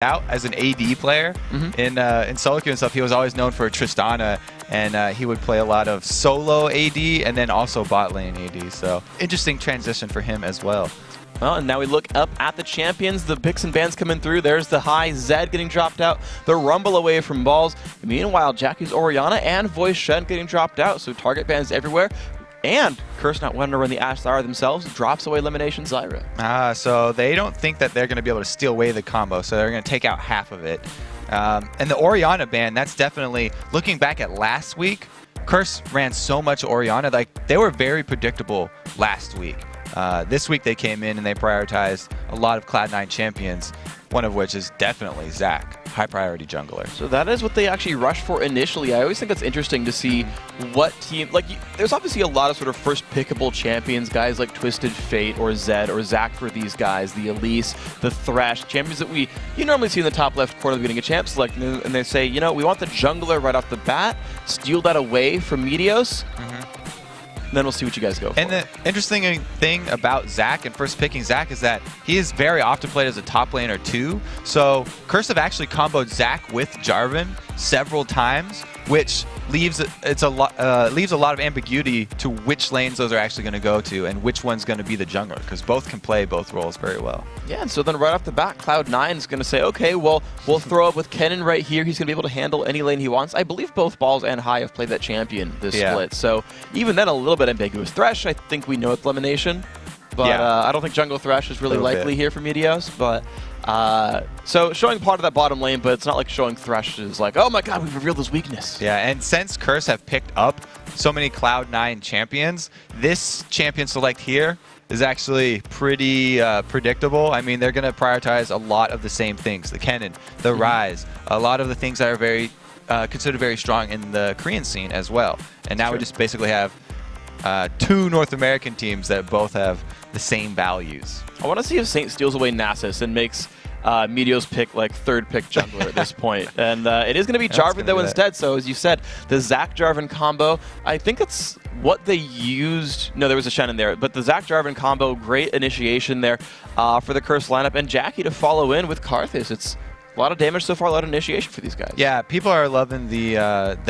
out as an AD player. In solo queue and stuff, he was always known for Tristana, and he would play a lot of solo AD and then also bot lane AD. So interesting transition for him as well. Well, and now we look up at the champions. The picks and bans coming through. There's the high Zed getting dropped out. The Rumble away from balls. Meanwhile, Jackie's Orianna and Voice Shen getting dropped out. So target bans everywhere. And Curse not wanting to run the Ashe Zyra themselves drops away Elimination Zyra. So they don't think that they're going to be able to steal away the combo. So they're going to take out half of it. And the Orianna ban, that's definitely, looking back at last week, Curse ran so much Orianna. Like, they were very predictable last week. This week they came in and they prioritized a lot of Cloud9 champions, one of which is definitely Zac, high priority jungler. So that is what they actually rushed for initially. I always think that's interesting to see what team, like, there's obviously a lot of sort of first pickable champions, guys like Twisted Fate or Zed or Zac for these guys, the Elise, the Thresh, champions that you normally see in the top left corner of the beginning of champ select, and they say, you know, we want the jungler right off the bat, steal that away from Meteos. Then we'll see what you guys go for. And the interesting thing about Zac and first picking Zac is that he is very often played as a top laner too. So Curse have actually comboed Zac with Jarvan several times, which leaves a lot of ambiguity to which lanes those are actually going to go to and which one's going to be the jungler, because both can play both roles very well. Yeah, and so then right off the bat, Cloud9 is going to say, okay, well, we'll throw up with Kennen right here. He's going to be able to handle any lane he wants. I believe both Balls and High have played that champion this split, so even then a little bit ambiguous. Thresh, I think we know it's elimination, but I don't think Jungle Thresh is really likely here for Meteos, but so showing part of that bottom lane, but it's not like showing Thresh is like, oh my god, we've revealed his weakness. Yeah, and since Curse have picked up so many Cloud9 champions, this champion select here is actually pretty predictable. I mean, they're going to prioritize a lot of the same things. The Kennen, the Ryze, a lot of the things that are very considered very strong in the Korean scene as well. And now we just basically have two North American teams that both have the same values. I want to see if Saint steals away Nasus and makes Meteos pick like third pick jungler at this point. And it is going to be Jarvan though instead. So as you said, the Zac Jarvan combo, I think that's what they used. No, there was a Shen in there, but the Zac Jarvan combo, great initiation there for the Curse lineup, and Jackie to follow in with Karthus. It's a lot of damage so far, a lot of initiation for these guys. Yeah, people are loving the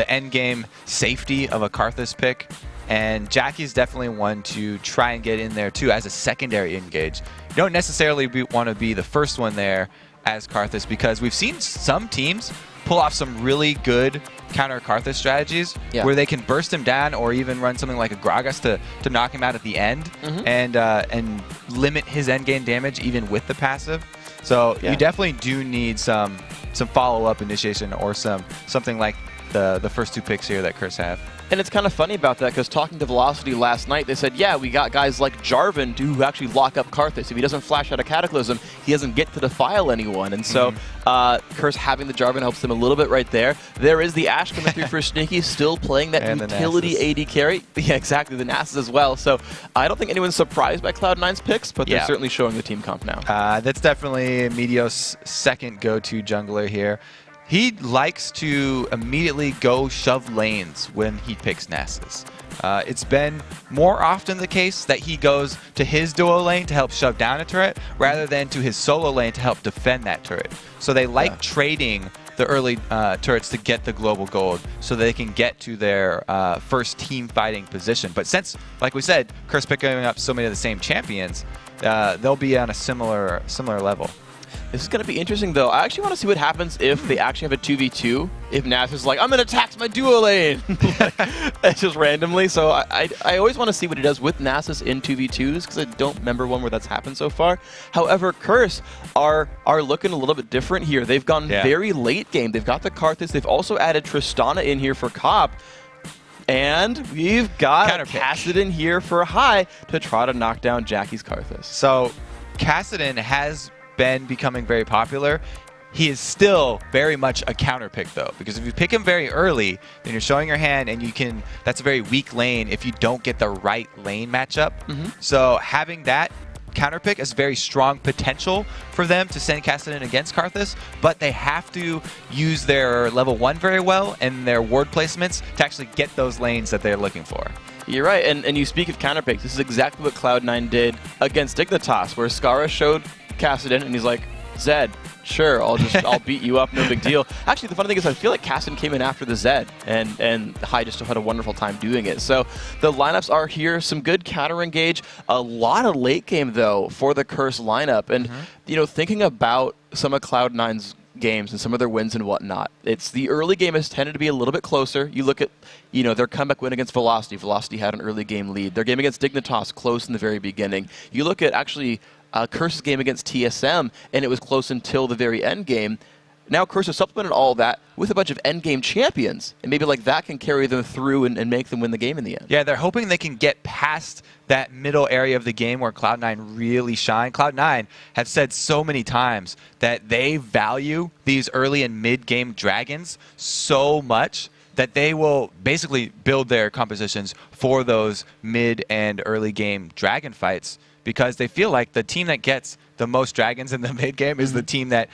end game safety of a Karthus pick. And Jackie's definitely one to try and get in there too as a secondary engage. You don't necessarily want to be the first one there as Karthus, because we've seen some teams pull off some really good counter Karthus strategies where they can burst him down or even run something like a Gragas to knock him out at the end and limit his end game damage even with the passive. So you definitely do need some follow-up initiation or something like the first two picks here that Curse have. And it's kind of funny about that, because talking to Velocity last night, they said, yeah, we got guys like Jarvan to actually lock up Karthus. If he doesn't flash out a Cataclysm, he doesn't get to defile anyone. And so Curse having the Jarvan helps them a little bit right there. There is the Ashe coming through for Sneaky, still playing that utility AD carry. Yeah, exactly, the Nasus as well. So I don't think anyone's surprised by Cloud9's picks, but they're certainly showing the team comp now. That's definitely Meteos' second go-to jungler here. He likes to immediately go shove lanes when he picks Nasus. It's been more often the case that he goes to his duo lane to help shove down a turret rather than to his solo lane to help defend that turret. So they like trading the early turrets to get the global gold so they can get to their first team fighting position. But since, like we said, Curse picking up so many of the same champions, they'll be on a similar level. This is going to be interesting, though. I actually want to see what happens if they actually have a 2v2. If Nasus is like, I'm going to tax my duo lane. Just randomly. So I always want to see what he does with Nasus in 2v2s, because I don't remember one where that's happened so far. However, Curse are looking a little bit different here. They've gone very late game. They've got the Karthus. They've also added Tristana in here for Cop. And we've got Kassadin here for High to try to knock down Jackie's Karthus. So Kassadin has been becoming very popular. He is still very much a counter pick though, because if you pick him very early, then you're showing your hand and that's a very weak lane if you don't get the right lane matchup. So having that counter pick is very strong potential for them to send Kassadin against Karthus, but they have to use their level 1 very well and their ward placements to actually get those lanes that they're looking for. You're right, and you speak of counter picks. This is exactly what Cloud9 did against Dignitas, where Skara showed Kassadin, and he's like, Zed, sure, I'll beat you up, no big deal. Actually, the funny thing is I feel like Cassidy came in after the Zed, and Hai just had a wonderful time doing it. So the lineups are here, some good counter engage, a lot of late game though for the Curse lineup. And you know, thinking about some of Cloud9's games and some of their wins and whatnot, it's the early game has tended to be a little bit closer. You look at, you know, their comeback win against Velocity. Velocity had an early game lead. Their game against Dignitas close in the very beginning. You look at actually Curse's game against TSM, and it was close until the very end game. Now Curse has supplemented all that with a bunch of end game champions, and maybe like that can carry them through and make them win the game in the end. Yeah, they're hoping they can get past that middle area of the game where Cloud9 really shine. Cloud9 have said so many times that they value these early and mid-game dragons so much that they will basically build their compositions for those mid and early game dragon fights, because they feel like the team that gets the most dragons in the mid game is the team that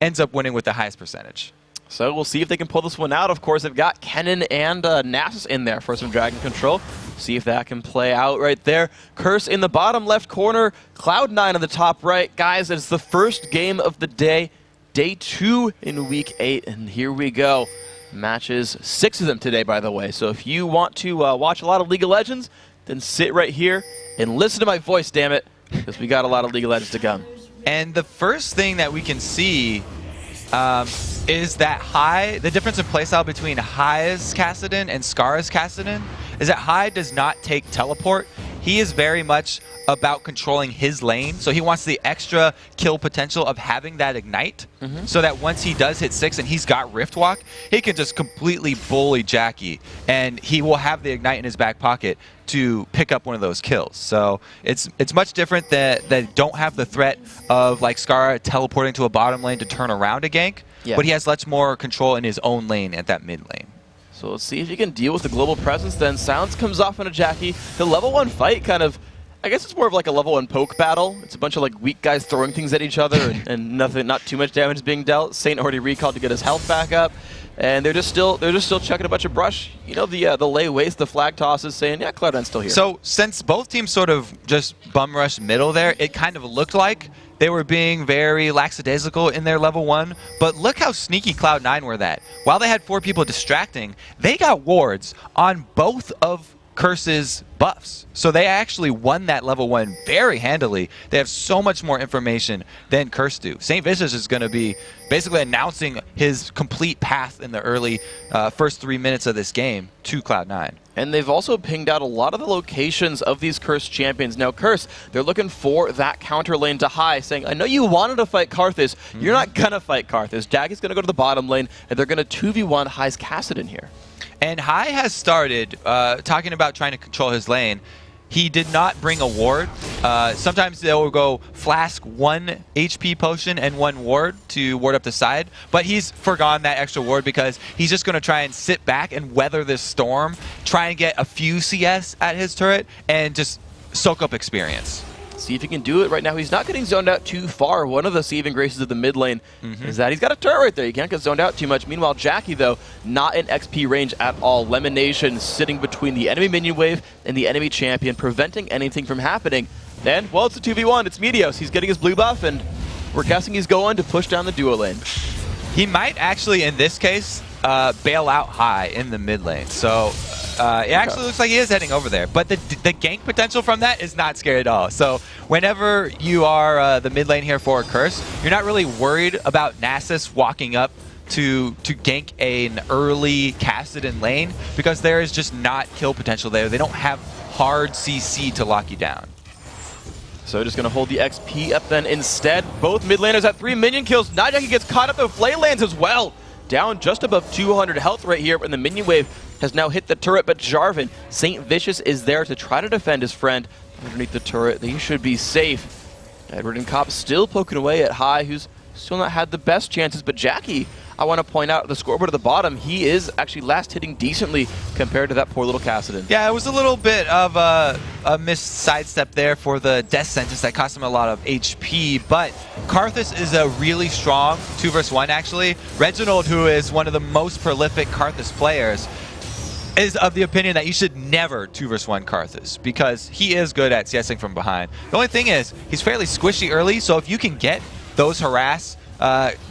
ends up winning with the highest percentage. So we'll see if they can pull this one out. Of course, they've got Kennen and Nasus in there for some dragon control. See if that can play out right there. Curse in the bottom left corner, Cloud9 in the top right. Guys, it's the first game of the day, day 2 in week 8, and here we go. Matches, 6 of them today, by the way. So if you want to watch a lot of League of Legends, then sit right here and listen to my voice, damn it, because we got a lot of League of Legends to come. And the first thing that we can see is that Hai, the difference in playstyle between Hai's Kassadin and Scar's Kassadin is that Hai does not take teleport. He is very much about controlling his lane, so he wants the extra kill potential of having that ignite, so that once he does hit 6 and he's got Rift Walk, he can just completely bully Jackie, and he will have the ignite in his back pocket to pick up one of those kills. So it's much different that they don't have the threat of like Scar teleporting to a bottom lane to turn around a gank, but he has much more control in his own lane at that mid lane. So let's see if he can deal with the global presence then. Silence comes off on a Jackie. The level 1 fight kind of, I guess it's more of like a level 1 poke battle. It's a bunch of like weak guys throwing things at each other and not too much damage is being dealt. Saint already recalled to get his health back up. And they're just still chucking a bunch of brush. You know, the lay waste, the flag tosses, saying, yeah, Cloud9's still here. So since both teams sort of just bum rush middle there, it kind of looked like they were being very lackadaisical in their level 1. But look how sneaky Cloud9 were that. While they had 4 people distracting, they got wards on both of Curse's buffs. So they actually won that level 1 very handily. They have so much more information than Curse do. St. Vicious is going to be basically announcing his complete path in the early first 3 minutes of this game to Cloud9. And they've also pinged out a lot of the locations of these Curse champions. Now, Curse, they're looking for that counter lane to Hai, saying, I know you wanted to fight Karthus. You're not going to fight Karthus. Jackie's going to go to the bottom lane, and they're going to 2v1 Hai's Kassadin here. And Hai has started talking about trying to control his lane. He did not bring a ward. Sometimes they'll go flask 1 HP potion and 1 ward to ward up the side, but he's forgone that extra ward because he's just going to try and sit back and weather this storm, try and get a few CS at his turret, and just soak up experience. See if he can do it right now. He's not getting zoned out too far. One of the saving graces of the mid lane is that he's got a turret right there. You can't get zoned out too much. Meanwhile, Jackie, though, not in XP range at all. Lemonation sitting between the enemy minion wave and the enemy champion, preventing anything from happening. Then, well, it's a 2v1. It's Meteos. He's getting his blue buff, and we're guessing he's going to push down the duo lane. He might actually, in this case, bail out Hai in the mid lane. So it actually looks like he is heading over there. But the gank potential from that is not scary at all. So whenever you are the mid lane here for a Curse, you're not really worried about Nasus walking up to gank an early Kassadin lane because there is just not kill potential there. They don't have hard CC to lock you down. So just going to hold the XP up then instead. Both mid laners at 3 minion kills. Najaki gets caught up, though. Flay lands as well. Down just above 200 health right here, and the minion wave has now hit the turret, but Jarvan, St. Vicious is there to try to defend his friend underneath the turret. He should be safe. Edward and Kopp still poking away at Hai, who's still not had the best chances, but Jackie, I want to point out the scoreboard at the bottom, he is actually last hitting decently compared to that poor little Kassadin. Yeah, it was a little bit of a missed sidestep there for the death sentence that cost him a lot of HP, but Karthus is a really strong 2v1 actually. Reginald, who is one of the most prolific Karthus players, is of the opinion that you should never 2v1 Karthus because he is good at CSing from behind. The only thing is, he's fairly squishy early, so if you can get those harass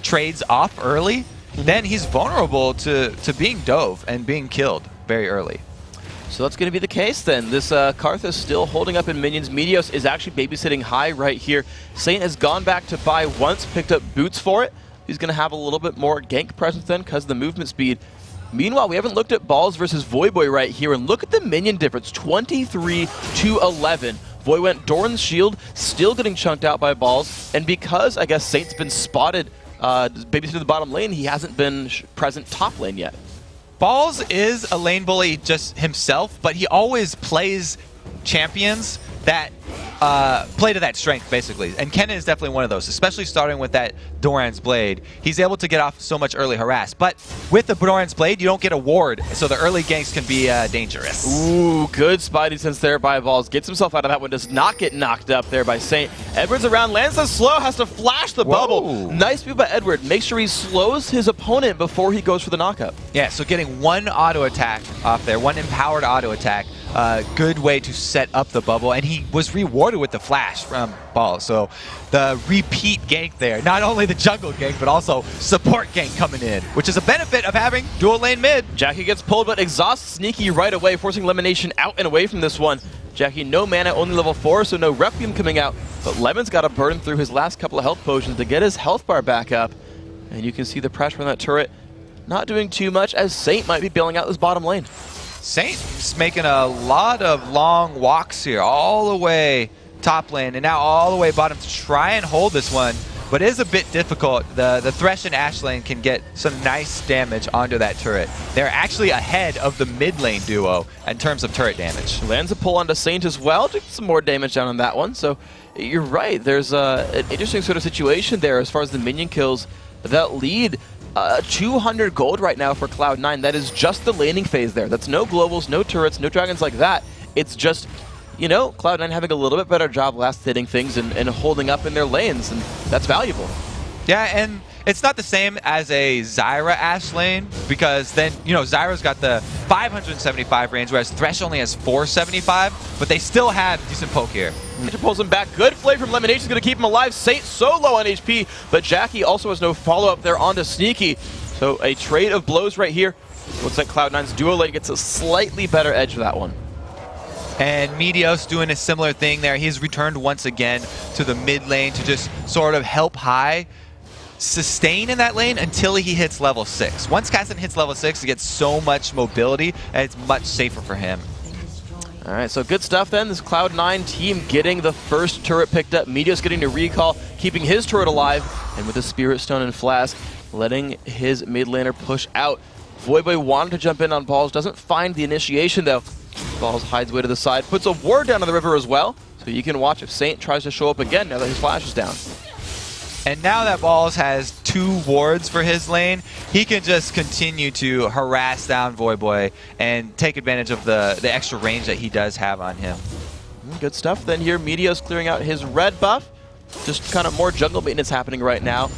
trades off early, then he's vulnerable to being dove and being killed very early. So that's going to be the case then. This Karthus still holding up in minions. Meteos is actually babysitting high right here. Saint has gone back to buy once, picked up boots for it. He's going to have a little bit more gank presence then because of the movement speed. Meanwhile, we haven't looked at Balls versus Voyboy right here, and look at the minion difference, 23 to 11. Voy went Doran's shield, still getting chunked out by Balls, and because, I guess, Saint's been spotted babysitting the bottom lane, he hasn't been present top lane yet. Balls is a lane bully just himself, but he always plays champions that play to that strength, basically. And Kennen is definitely one of those, especially starting with that Doran's Blade. He's able to get off so much early harass. But with the Doran's Blade, you don't get a ward, so the early ganks can be dangerous. Ooh, good spidey sense there by Balls. Gets himself out of that one, does not get knocked up there by Saint. Edward's around, lands the slow, has to flash the bubble. Nice move by Edward. Make sure he slows his opponent before he goes for the knockup. Yeah, so getting one auto attack off there, one empowered auto attack, good way to set up the bubble, and he was rewarded with the flash from Balls. So the repeat gank there, not only the jungle gank, but also support gank coming in, which is a benefit of having dual lane mid. Jackie gets pulled, but exhausts Sneaky right away, forcing elimination out and away from this one. Jackie, no mana, only level 4, so no Requiem coming out, but Lemon's got to burn through his last couple of health potions to get his health bar back up. And you can see the pressure on that turret not doing too much, as Saint might be bailing out this bottom lane. Saint's making a lot of long walks here, all the way top lane, and now all the way bottom to try and hold this one, but it is a bit difficult. The Thresh and Ashe lane can get some nice damage onto that turret. They're actually ahead of the mid lane duo in terms of turret damage. Lands a pull onto Saint as well, to get some more damage down on that one. So you're right, there's an interesting sort of situation there as far as the minion kills that lead. 200 gold right now for Cloud9. That is just the laning phase there. That's no globals, no turrets, no dragons like that. It's just, you know, Cloud9 having a little bit better job last hitting things and holding up in their lanes, and that's valuable. Yeah, and it's not the same as a Zyra Ashe lane, because then, you know, Zyra's got the 575 range, whereas Thresh only has 475, but they still have decent poke here. Ninja pulls him back. Good play from Lemonade. Is going to keep him alive. Saint so low on HP, but Jackie also has no follow-up there onto Sneaky. So a trade of blows right here. Looks like Cloud9's duo lane gets a slightly better edge for that one. And Meteos doing a similar thing there. He's returned once again to the mid lane to just sort of help high sustain in that lane until he hits level 6. Once Kassan hits level 6, he gets so much mobility, and it's much safer for him. All right, so good stuff then. This Cloud9 team getting the first turret picked up. Meteos getting to recall, keeping his turret alive, and with the Spirit Stone and Flask, letting his mid laner push out. Voyboy wanted to jump in on Balls, doesn't find the initiation though. Balls hides way to the side, puts a ward down on the river as well, so you can watch if Saint tries to show up again now that his flash is down. And now that Balls has 2 wards for his lane, he can just continue to harass down Voyboy and take advantage of the extra range that he does have on him. Good stuff then here. Meteos clearing out his red buff. Just kind of more jungle maintenance happening right now.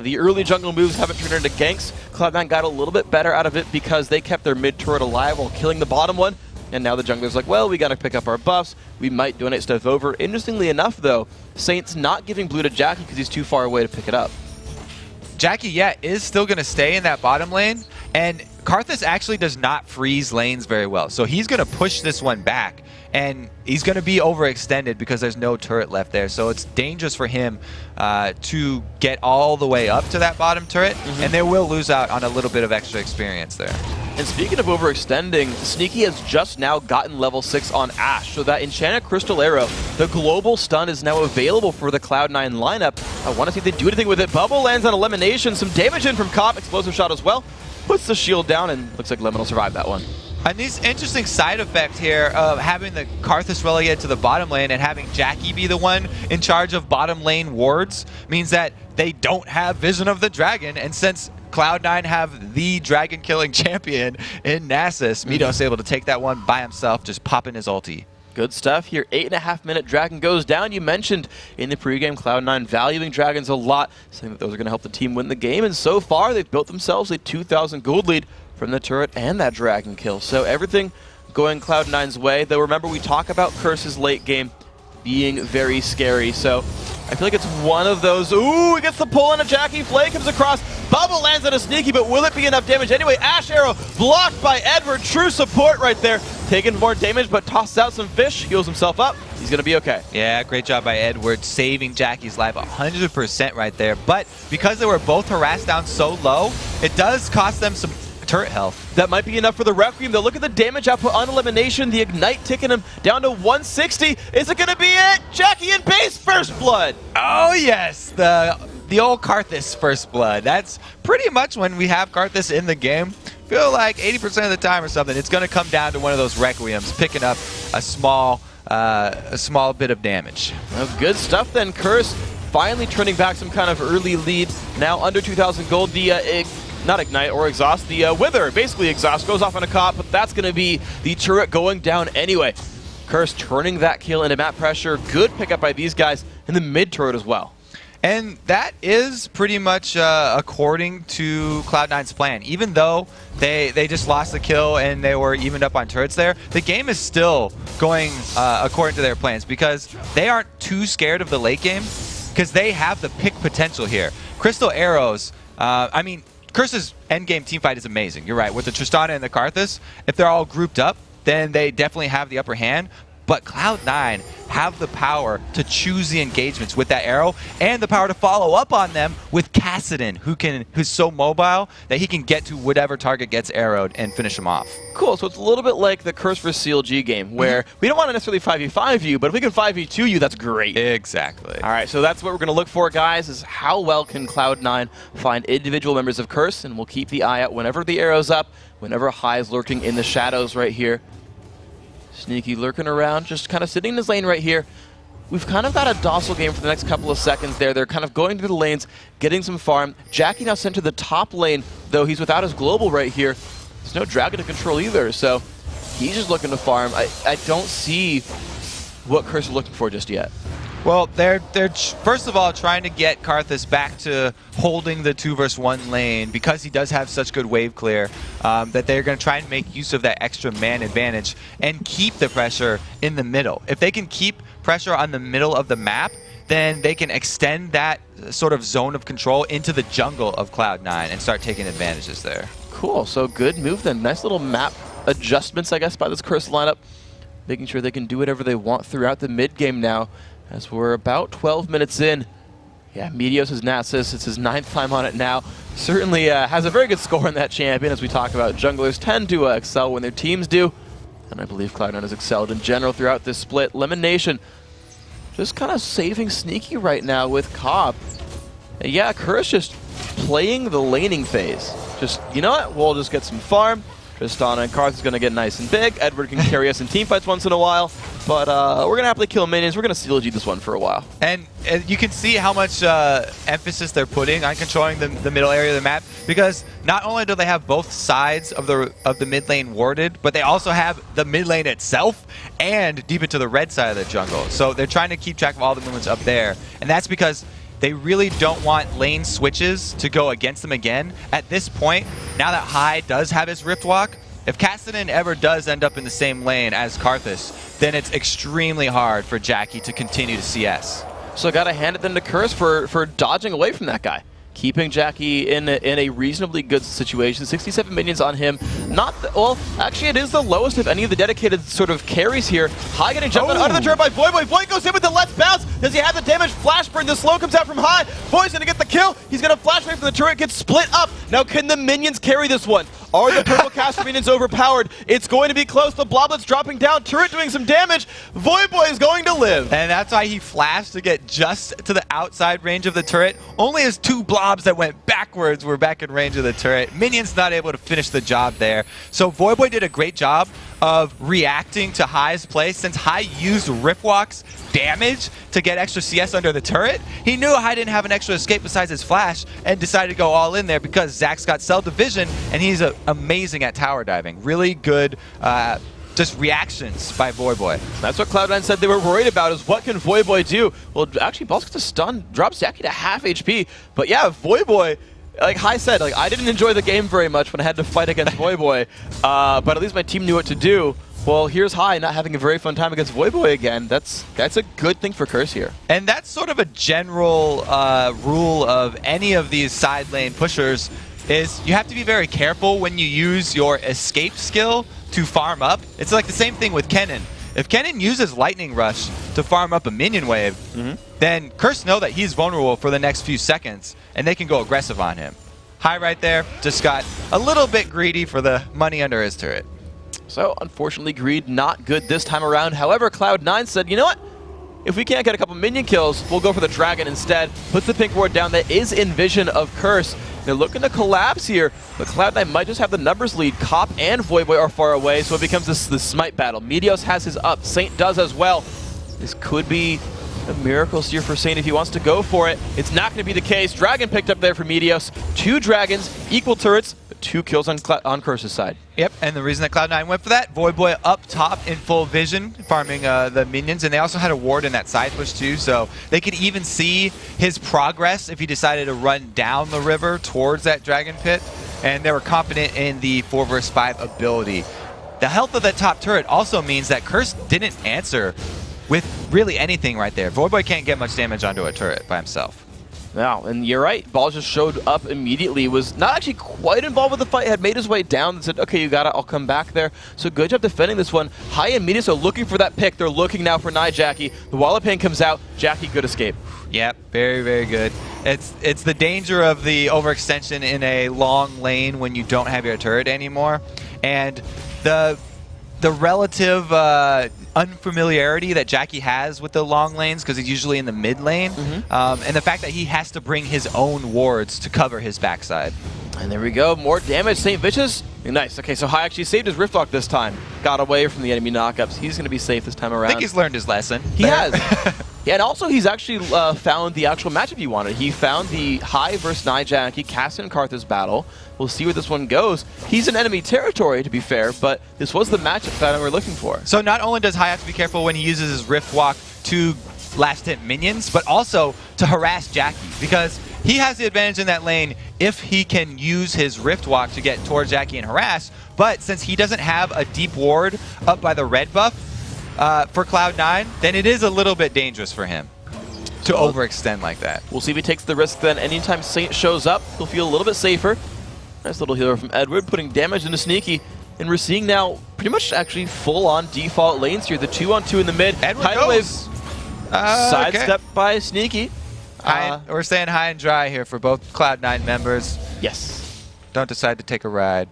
The early jungle moves haven't turned into ganks. Cloud9 got a little bit better out of it because they kept their mid turret alive while killing the bottom one. And now the jungler's like, well, we got to pick up our buffs. We might donate stuff over. Interestingly enough, though, Saint's not giving blue to Jackie because he's too far away to pick it up. Jackie, yeah, is still going to stay in that bottom lane. And Karthus actually does not freeze lanes very well. So he's going to push this one back. And he's going to be overextended because there's no turret left there. So it's dangerous for him to get all the way up to that bottom turret. And they will lose out on a little bit of extra experience there. And speaking of overextending, Sneaky has just now gotten level 6 on Ashe, so that Enchanted Crystal Arrow, the global stun, is now available for the Cloud9 lineup. I want to see if they do anything with it. Bubble lands on elimination, some damage in from Cop, explosive shot as well. Puts the shield down, and looks like Lemon will survive that one. And this interesting side effect here of having the Karthus relegated to the bottom lane and having Jackie be the one in charge of bottom lane wards means that they don't have Vision of the Dragon, and since Cloud9 have the dragon-killing champion in Nasus, Meteos able to take that one by himself, just popping his ulti. Good stuff here. 8.5-minute dragon goes down. You mentioned in the pregame Cloud9 valuing dragons a lot, saying that those are going to help the team win the game, and so far they've built themselves a 2,000 gold lead from the turret and that dragon kill. So everything going Cloud9's way, though remember we talk about curses late game being very scary. So I feel like it's one of those. Ooh, he gets the pull on a Jackie. Flay comes across. Bubble lands on a Sneaky, but will it be enough damage? Anyway, Ash Arrow blocked by Edward. True support right there. Taking more damage, but tosses out some fish. Heals himself up. He's going to be okay. Yeah, great job by Edward, saving Jackie's life 100% right there. But because they were both harassed down so low, it does cost them some turret health. That might be enough for the Requiem, though. Look at the damage output on elimination. The Ignite taking him down to 160. Is it going to be it? Jackie in base, first blood. Oh, yes. The old Karthus first blood. That's pretty much when we have Karthus in the game. Feel like 80% of the time or something, it's going to come down to one of those Requiems picking up a small bit of damage. Well, good stuff then. Curse finally turning back some kind of early lead. Now under 2,000 gold. The not Ignite or Exhaust, the Wither, basically Exhaust, goes off on a cop, but that's going to be the turret going down anyway. Curse turning that kill into map pressure. Good pickup by these guys in the mid turret as well. And that is pretty much according to Cloud9's plan. Even though they just lost the kill and they were evened up on turrets there, the game is still going according to their plans because they aren't too scared of the late game because they have the pick potential here. Crystal Arrows, I mean, Curse's endgame teamfight is amazing. You're right. With the Tristana and the Karthus, if they're all grouped up, then they definitely have the upper hand. But Cloud9 have the power to choose the engagements with that arrow and the power to follow up on them with Kassadin, who's so mobile that he can get to whatever target gets arrowed and finish him off. Cool, so it's a little bit like the Curse vs CLG game where we don't want to necessarily 5v5 you, but if we can 5v2 you, that's great. Exactly. All right, so that's what we're going to look for, guys, is how well can Cloud9 find individual members of Curse, and we'll keep the eye out whenever the arrow's up, whenever High is lurking in the shadows right here. Sneaky lurking around, just kind of sitting in his lane right here. We've kind of got a docile game for the next couple of seconds there. They're kind of going through the lanes, getting some farm. Jackie now sent to the top lane, though he's without his global right here. There's no dragon to control either, so he's just looking to farm. I don't see what Curse is looking for just yet. Well, they're first of all trying to get Karthus back to holding the 2 versus 1 lane because he does have such good wave clear that they're going to try and make use of that extra man advantage and keep the pressure in the middle. If they can keep pressure on the middle of the map, then they can extend that sort of zone of control into the jungle of Cloud9 and start taking advantages there. Cool, so good move then. Nice little map adjustments, I guess, by this Curse lineup. Making sure they can do whatever they want throughout the mid game now. As we're about 12 minutes in. Yeah, Meteos is Nasus. It's his 9th time on it now. Certainly has a very good score in that champion, as we talk about. Junglers tend to excel when their teams do. And I believe Cloud9 has excelled in general throughout this split. Elimination just kind of saving Sneaky right now with Cobb. And yeah, Curse just playing the laning phase. Just, you know what? We'll just get some farm. Tristana and Karth is going to get nice and big. Edward can carry us in teamfights once in a while. But we're going to happily kill minions. We're going to CLG this one for a while. And you can see how much emphasis they're putting on controlling the middle area of the map, because not only do they have both sides of the mid lane warded, but they also have the mid lane itself and deep into the red side of the jungle. So they're trying to keep track of all the movements up there. And that's because they really don't want lane switches to go against them again. At this point, now that High does have his Rift Walk, if Kassadin ever does end up in the same lane as Karthus, then it's extremely hard for Jackie to continue to CS. So gotta hand it then to Curse for dodging away from that guy. Keeping Jackie in a reasonably good situation. 67 minions on him. Well, actually it is the lowest of any of the dedicated sort of carries here. High getting jumped under the turret by Void. Void goes in with the Let's Bounce. Does he have the damage? Flash burn. The slow comes out from High. Void's gonna get the kill. He's gonna flash away from the turret, gets split up. Now can the minions carry this one? Are the purple caster minions overpowered? It's going to be close. The Bloblet's dropping down. Turret doing some damage. Voidboy is going to live. And that's why he flashed to get just to the outside range of the turret. Only his 2 blobs that went backwards were back in range of the turret. Minions not able to finish the job there. So Voidboy did a great job of reacting to High's play. Since High used Riftwalk's damage to get extra CS under the turret, he knew High didn't have an extra escape besides his flash and decided to go all in there because Zach's got cell division and he's amazing at tower diving. Really good just reactions by Voidboy. That's what Cloud9 said they were worried about, is what can Voidboy do? Well, actually, Boss gets a stun, drops Jackie to half HP. But yeah, Voidboy, like High said, I didn't enjoy the game very much when I had to fight against Voidboy, but at least my team knew what to do. Well, here's High not having a very fun time against Voyboy again. That's a good thing for Curse here. And that's sort of a general rule of any of these side lane pushers is you have to be very careful when you use your escape skill to farm up. It's like the same thing with Kennen. If Kennen uses Lightning Rush to farm up a minion wave, then Curse know that he's vulnerable for the next few seconds, and they can go aggressive on him. High right there just got a little bit greedy for the money under his turret. So, unfortunately, greed not good this time around. However, Cloud9 said, you know what? If we can't get a couple minion kills, we'll go for the Dragon instead. Puts the pink ward down that is in vision of Curse. They're looking to collapse here, but Cloud9 might just have the numbers lead. Cop and Voyboy are far away, so it becomes this smite battle. Meteos has his up. Saint does as well. This could be a miracle here for Saint if he wants to go for it. It's not going to be the case. Dragon picked up there for Meteos. 2 Dragons, equal turrets, but 2 kills on Curse's side. Yep, and the reason that Cloud9 went for that, Voyboy up top in full vision, farming the minions, and they also had a ward in that side push too, so they could even see his progress if he decided to run down the river towards that Dragon Pit, and they were confident in the 4 vs 5 ability. The health of that top turret also means that Curse didn't answer with really anything right there. Voyboy can't get much damage onto a turret by himself. Now, and you're right, Ball just showed up immediately, was not actually quite involved with the fight, had made his way down and said, okay, you got it, I'll come back there. So good job defending this one. High and Meteos are looking for that pick. They're looking now for Jackie. The Wallop Pain comes out. Jackie, good escape. Yep, very, very good. It's the danger of the overextension in a long lane when you don't have your turret anymore. And the relative unfamiliarity that Jackie has with the long lanes, because he's usually in the mid lane, and the fact that he has to bring his own wards to cover his backside. And there we go, more damage. St. Vicious, nice. Okay, so High actually saved his Riftlock this time. Got away from the enemy knockups. He's going to be safe this time around. I think he's learned his lesson. He has. Yeah, and also he's actually found the actual matchup he wanted. He found the High versus Jackie, Castan and Karthus battle. We'll see where this one goes. He's in enemy territory, to be fair, but this was the matchup that we're looking for. So not only does High have to be careful when he uses his Rift Walk to last hit minions, but also to harass Jackie, because he has the advantage in that lane if he can use his Rift Walk to get towards Jackie and harass, but since he doesn't have a deep ward up by the red buff for Cloud9, then it is a little bit dangerous for him to overextend like that. We'll see if he takes the risk then. Anytime Saint shows up, he'll feel a little bit safer. Nice little healer from Edward, putting damage into Sneaky. And we're seeing now pretty much actually full-on default lanes here. The 2-on-2 in the mid. Edward goes. Sidestep by Sneaky. We're staying high and dry here for both Cloud9 members. Yes. Don't decide to take a ride.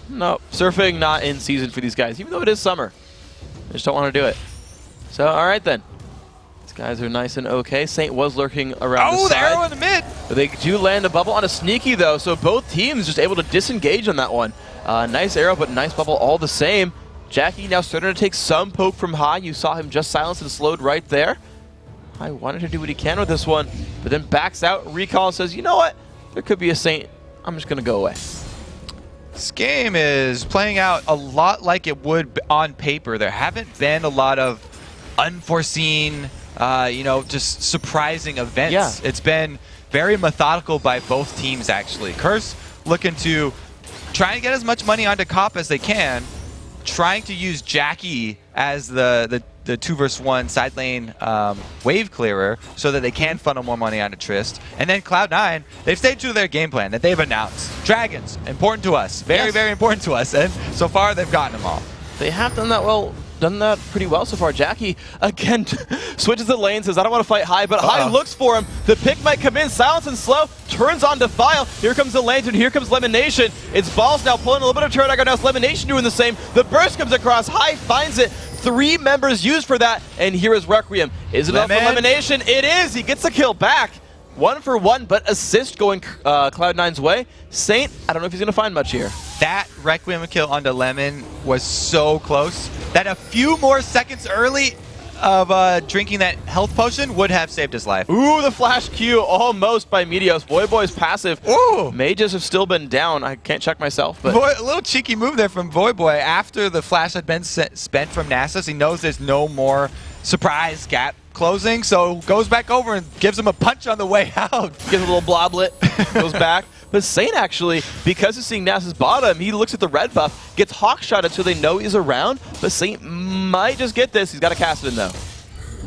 No, surfing not in season for these guys, even though it is summer. They just don't want to do it. So, all right then. These guys are nice and okay. Saint was lurking around the side. The arrow in the mid! But they do land a bubble on a Sneaky, though, so both teams just able to disengage on that one. Nice arrow, but nice bubble all the same. Jackie now starting to take some poke from High. You saw him just silenced and slowed right there. High wanted to do what he can with this one, but then backs out, recalls, says, you know what? There could be a Saint. I'm just going to go away. This game is playing out a lot like it would on paper. There haven't been a lot of unforeseen, just surprising events. Yeah. It's been very methodical by both teams, actually. Curse looking to try and get as much money onto Cop as they can, trying to use Jackie as the 2 vs 1 side lane wave clearer so that they can funnel more money onto Trist. And then Cloud9, they've stayed true to their game plan that they've announced. Dragons, important to us. Very, very important to us. And so far, they've gotten them all. They have done that well. Done that pretty well so far. Jackie, again, switches the lane, says, I don't want to fight High, but High looks for him. The pick might come in, silence and slow, turns on Defile. Here comes the Lantern, here comes Lemonation. It's Balls now pulling a little bit of turret aggro. Now it's Lemonation doing the same. The burst comes across, High finds it. 3 members used for that, and here is Requiem. Is it enough for Lemonation? It is! He gets the kill back. 1 for 1, but assist going Cloud9's way. Saint, I don't know if he's going to find much here. That Requiem kill onto Lemon was so close that a few more seconds early of drinking that health potion would have saved his life. Ooh, the flash Q almost by Meteos. Voyboy's passive. Ooh. Mages have still been down. I can't check myself, but a little cheeky move there from Voyboy. After the flash had been spent from Nasus, he knows there's no more surprise gap closing, so goes back over and gives him a punch on the way out. Gives a little bloblet, goes back. But Saint actually, because he's seeing Nass's bottom, he looks at the red buff, gets hawk-shotted so they know he's around, but Saint might just get this. He's got to cast it in though.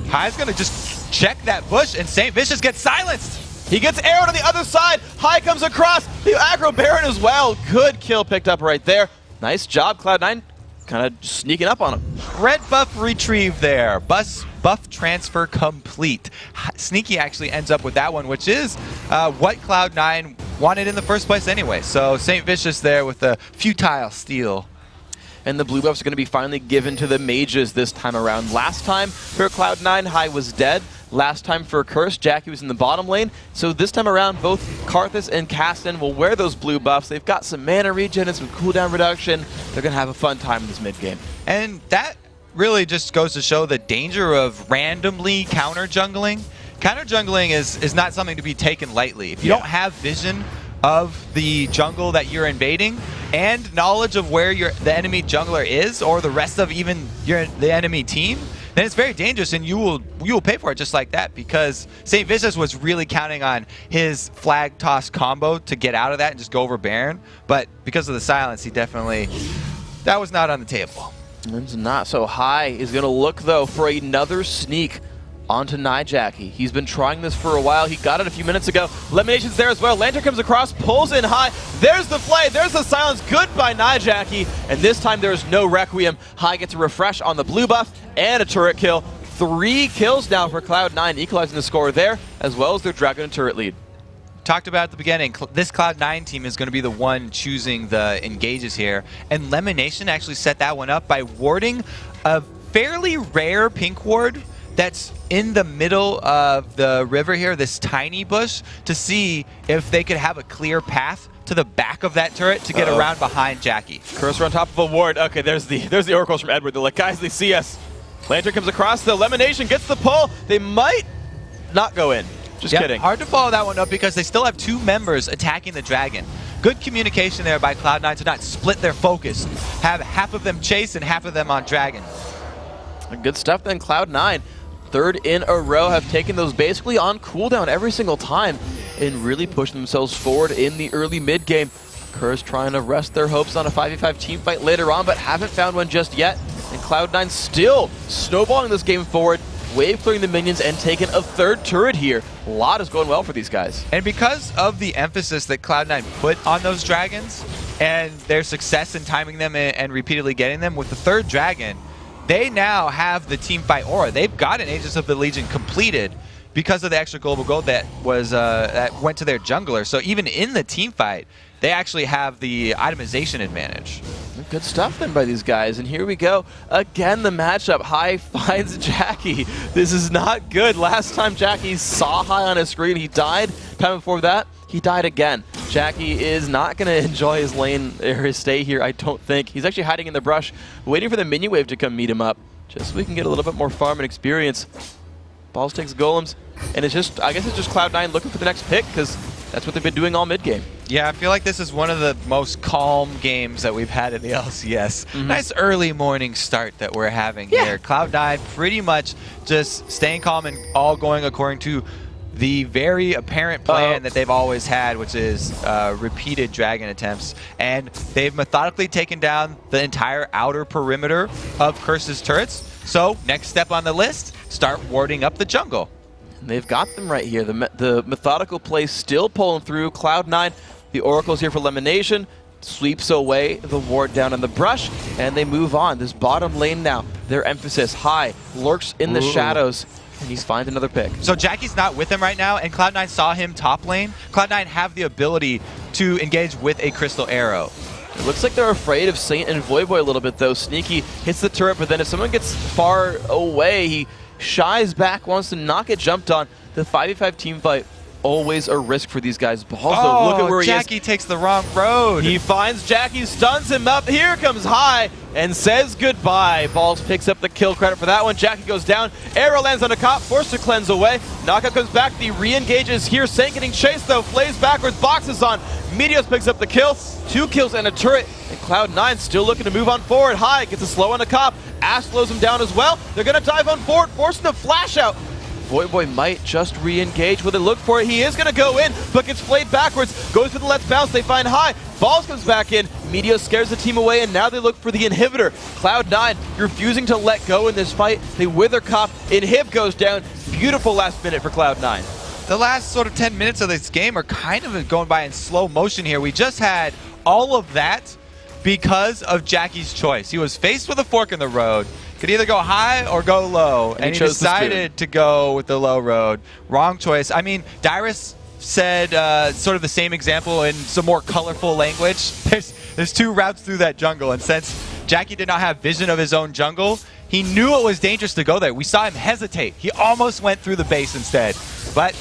High's gonna just check that bush, and St. Vicious gets silenced. He gets arrowed on the other side. High comes across. The aggro Baron as well. Good kill picked up right there. Nice job, Cloud9. Kind of sneaking up on him. Red buff retrieved there. Buff transfer complete. Sneaky actually ends up with that one, which is what Cloud9 wanted in the first place anyway. So St. Vicious there with the futile steal. And the blue buffs are going to be finally given to the mages this time around. Last time for Cloud9, High was dead. Last time for Curse, Jackie was in the bottom lane. So this time around, both Karthus and Kasten will wear those blue buffs. They've got some mana regen and some cooldown reduction. They're going to have a fun time in this mid game. And that really just goes to show the danger of randomly counter jungling. Counter jungling is not something to be taken lightly. If you don't have vision of the jungle that you're invading and knowledge of where the enemy jungler is, or the rest of even the enemy team, then it's very dangerous, and you will pay for it just like that, because St. Vicious was really counting on his flag toss combo to get out of that and just go over Baron, but because of the silence, that was not on the table. It's not. So High is going to look, though, for another sneak onto Jackie. He's been trying this for a while. He got it a few minutes ago. Elimination's there as well. Lantern comes across, pulls in High. There's the play. There's the silence. Good by Jackie. And this time there's no Requiem. High gets a refresh on the blue buff and a turret kill. 3 kills now for Cloud9, equalizing the score there, as well as their Dragon and turret lead. Talked about at the beginning, this Cloud9 team is going to be the one choosing the engages here, and Lemon Nation actually set that one up by warding a fairly rare pink ward that's in the middle of the river here, this tiny bush, to see if they could have a clear path to the back of that turret to get around behind Jackie. Cursor on top of a ward. Okay, there's the oracles from Edward. They're like, guys, they see us. Lantern comes across, the Lemon Nation gets the pull. They might not go in. Just kidding. Hard to follow that one up because they still have 2 members attacking the dragon. Good communication there by Cloud9 to not split their focus. Have half of them chase and half of them on dragon. Good stuff then, Cloud9. 3rd in a row, have taken those basically on cooldown every single time and really pushed themselves forward in the early mid game. Curse trying to rest their hopes on a 5v5 team fight later on, but haven't found one just yet. And Cloud9 still snowballing this game forward, wave clearing the minions and taking a 3rd turret here. A lot is going well for these guys. And because of the emphasis that Cloud9 put on those dragons and their success in timing them and repeatedly getting them, with the 3rd dragon, they now have the team fight aura. They've got an Agents of the Legion completed because of the extra global gold that was that went to their jungler. So even in the team fight, they actually have the itemization advantage. Good stuff then by these guys. And here we go. Again, the matchup. High finds Jackie. This is not good. Last time Jackie saw High on his screen, he died. Time before that, he died again. Jackie is not going to enjoy his lane or his stay here, I don't think. He's actually hiding in the brush, waiting for the minion wave to come meet him up, just so we can get a little bit more farm and experience. Balls takes golems, and it's just, I guess it's just Cloud9 looking for the next pick, because that's what they've been doing all mid game. Yeah, I feel like this is one of the most calm games that we've had in the LCS. Nice early morning start that we're having here. Cloud9 pretty much just staying calm and all going according to the very apparent plan that they've always had, which is repeated dragon attempts. And they've methodically taken down the entire outer perimeter of Curse's turrets. So next step on the list, start warding up the jungle. And they've got them right here. The methodical play still pulling through. Cloud9, the oracle's here for elimination, sweeps away the ward down in the brush, and they move on. This bottom lane now, their emphasis High, lurks in the shadows, and he's finds another pick. So Jackie's not with him right now, and Cloud9 saw him top lane. Cloud9 have the ability to engage with a crystal arrow. It looks like they're afraid of Saint and Voyboy a little bit, though. Sneaky hits the turret, but then if someone gets far away, he shies back, wants to not get jumped on. The 5v5 team fight, always a risk for these guys. Also, look at where he is. Jackie takes the wrong road. He finds Jackie, stuns him up. Here comes High and says goodbye. Balls picks up the kill credit for that one. Jackie goes down. Arrow lands on a cop, forced to cleanse away. Knockout comes back. The re-engages here. Saint getting chased though. Flays backwards. Boxes on. Meteos picks up the kill. 2 kills and a turret. And Cloud9 still looking to move on forward. High gets a slow on a cop. Ash slows him down as well. They're going to dive on forward, forcing the flash out. Voyboy might just re-engage. Will they look for it? He is going to go in, but gets played backwards. Goes for the let's bounce. They find High. Balls comes back in. Meteor scares the team away, and now they look for the inhibitor. Cloud9 refusing to let go in this fight. They wither cop. Inhib goes down. Beautiful last minute for Cloud9. The last sort of 10 minutes of this game are kind of going by in slow motion here. We just had all of that because of Jackie's choice. He was faced with a fork in the road. Could either go high or go low, and he decided to go with the low road. Wrong choice. I mean, Dyrus said sort of the same example in some more colorful language. There's two routes through that jungle, and since Jackie did not have vision of his own jungle, he knew it was dangerous to go there. We saw him hesitate. He almost went through the base instead, but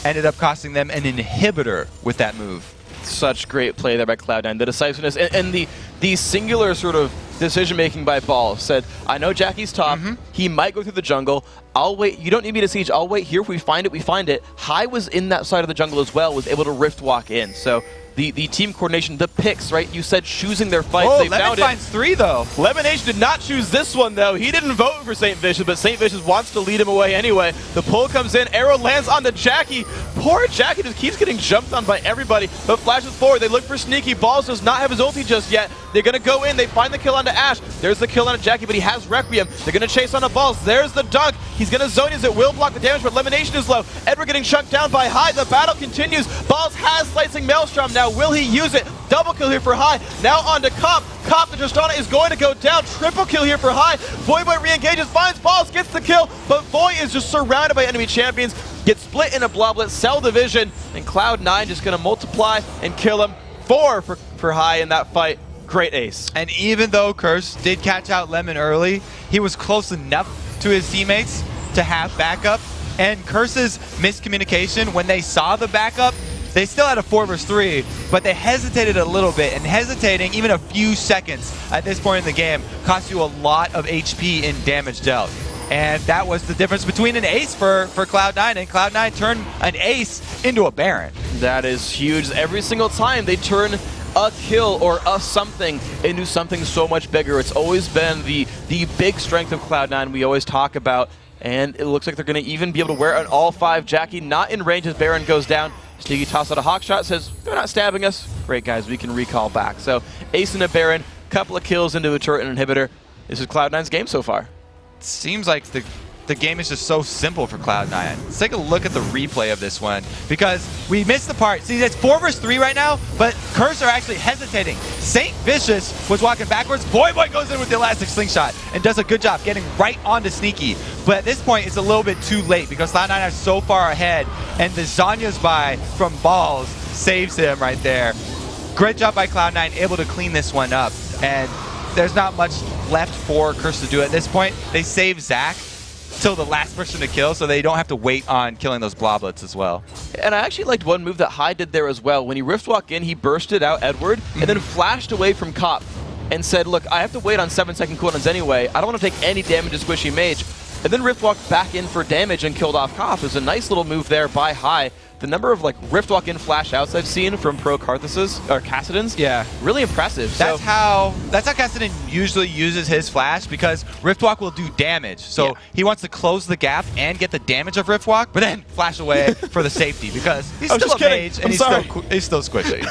ended up costing them an inhibitor with that move. Such great play there by Cloud9. The decisiveness and the singular sort of decision-making by Ball said, I know Jackie's top. He might go through the jungle. I'll wait. You don't need me to siege. I'll wait here. If we find it, we find it. High was in that side of the jungle as well, was able to rift walk in. So the team coordination, the picks, right? You said choosing their fights. Oh, they Lemon found finds 3, though. Lemonation did not choose this one, though. He didn't vote for St. Vicious, but St. Vicious wants to lead him away anyway. The pull comes in. Arrow lands onto Jackie. Poor Jackie just keeps getting jumped on by everybody, but flashes forward. They look for Sneaky. Balls does not have his ulti just yet. They're going to go in. They find the kill onto Ash. There's the kill onto Jackie, but he has Requiem. They're going to chase onto Balls. There's the dunk. He's going to zone as it will block the damage, but Lemonation is low. Edward getting chunked down by High. The battle continues. Balls has Slicing Maelstrom. Now, will he use it? Double kill here for High. Now on to Cop. Cop, the Tristana is going to go down. Triple kill here for High. Voyboy re-engages, finds Balls, gets the kill, but Voy is just surrounded by enemy champions. Gets split in a bloblet, sell division, and Cloud9 just going to multiply and kill him. 4 for High in that fight. Great ace. And even though Curse did catch out Lemon early, he was close enough to his teammates to have backup. And Curse's miscommunication, when they saw the backup, they still had a 4 versus 3, but they hesitated a little bit, and hesitating even a few seconds at this point in the game costs you a lot of HP in damage dealt. And that was the difference between an ace for Cloud9, and Cloud9 turned an ace into a Baron. That is huge. Every single time they turn a kill or a something into something so much bigger. It's always been the big strength of Cloud9 we always talk about, and it looks like they're going to even be able to wear an all-5 Jackie, not in range as Baron goes down. Sneaky toss out a hawk shot, says, they're not stabbing us. Great, guys, we can recall back. So, ace and a Baron, couple of kills into a turret and inhibitor. This is Cloud9's game so far. It seems like the game is just so simple for Cloud9. Let's take a look at the replay of this one, because we missed the part. See, it's 4 versus 3 right now, but Curse are actually hesitating. St. Vicious was walking backwards. Voyboy goes in with the elastic slingshot and does a good job getting right onto Sneaky. But at this point, it's a little bit too late because Cloud9 are so far ahead, and the Zanya's buy from Balls saves him right there. Great job by Cloud9, able to clean this one up. And there's not much left for Curse to do at this point. They save Zach till the last person to kill, so they don't have to wait on killing those bloblets as well. And I actually liked one move that High did there as well. When he rift walked in, he bursted out Edward and then flashed away from Cop and said, look, I have to wait on 7-second cooldowns anyway. I don't want to take any damage to Squishy Mage. And then rift walked back in for damage and killed off Cop. It was a nice little move there by High. The number of like rift walk in flash outs I've seen from pro Kassadins, yeah, really impressive. That's how Kassadin usually uses his flash, because rift walk will do damage. So he wants to close the gap and get the damage of rift walk, but then flash away for the safety, because he's still a mage and he's still squishy.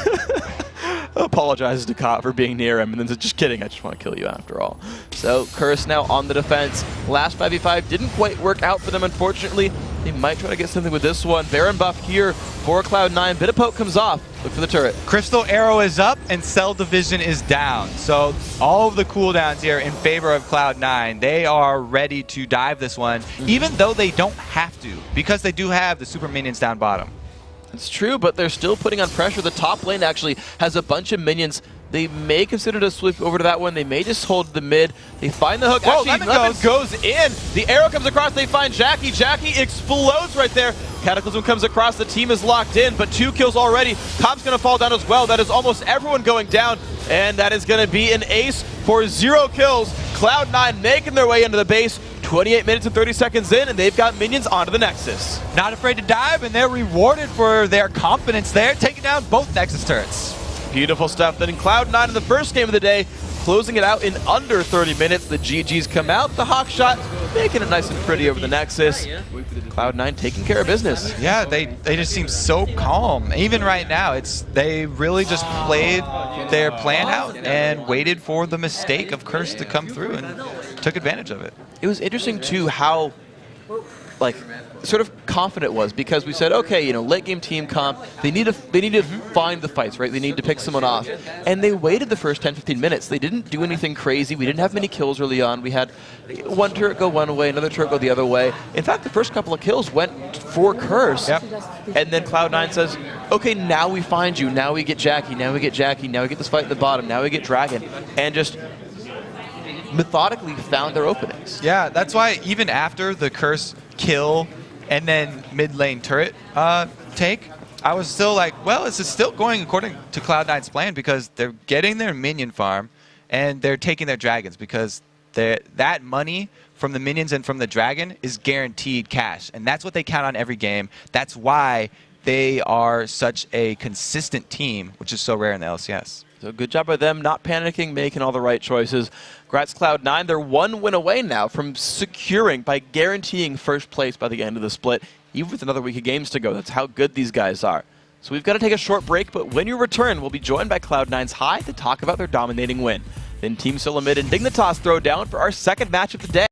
Apologizes to Cop for being near him, and then says, just kidding, I just want to kill you after all. So Curse now on the defense. Last 5v5 didn't quite work out for them, unfortunately. They might try to get something with this one. Baron buff here for Cloud9. Bit of poke comes off. Look for the turret. Crystal Arrow is up and Cell Division is down. So all of the cooldowns here in favor of Cloud9. They are ready to dive this one, even though they don't have to, because they do have the super minions down bottom. It's true, but they're still putting on pressure. The top lane actually has a bunch of minions. They may consider to sweep over to that one. They may just hold the mid. They find the hook. Whoa, actually, Lemon goes in. The arrow comes across. They find Jackie. Jackie explodes right there. Cataclysm comes across. The team is locked in, but 2 kills already. Cop's going to fall down as well. That is almost everyone going down, and that is going to be an ace for 0 kills. Cloud9 making their way into the base. 28 minutes and 30 seconds in, and they've got minions onto the Nexus. Not afraid to dive, and they're rewarded for their confidence there, taking down both Nexus turrets. Beautiful stuff. Then in Cloud9 in the first game of the day, closing it out in under 30 minutes. The GGs come out, the Hawk shot making it nice and pretty over the Nexus. Cloud9 taking care of business. Yeah, they just seem so calm. Even right now, they really just played their plan out and waited for the mistake of Curse to come through and took advantage of it. It was interesting too how sort of confident it was, because we said, okay, you know, late game team comp, they need to find the fights, right? They need to pick someone off. And they waited the first 10-15 minutes. They didn't do anything crazy. We didn't have many kills early on. We had one turret go one way, another turret go the other way. In fact, the first couple of kills went for Curse. Yep. And then Cloud9 says, okay, now we find you. Now we get Jackie. Now we get Jackie. Now we get this fight at the bottom. Now we get Dragon. And just methodically found their openings. Yeah, that's why even after the Curse kill and then mid lane turret take, I was still like, well, this is still going according to Cloud9's plan, because they're getting their minion farm and they're taking their dragons, because that money from the minions and from the dragon is guaranteed cash, and that's what they count on every game. That's why they are such a consistent team, which is so rare in the LCS. So good job by them, not panicking, making all the right choices. Congrats Cloud9, they're one win away now from securing, by guaranteeing first place by the end of the split, even with another week of games to go. That's how good these guys are. So we've got to take a short break, but when you return, we'll be joined by Cloud9's High to talk about their dominating win. Then Team Solamid and Dignitas throw down for our second match of the day.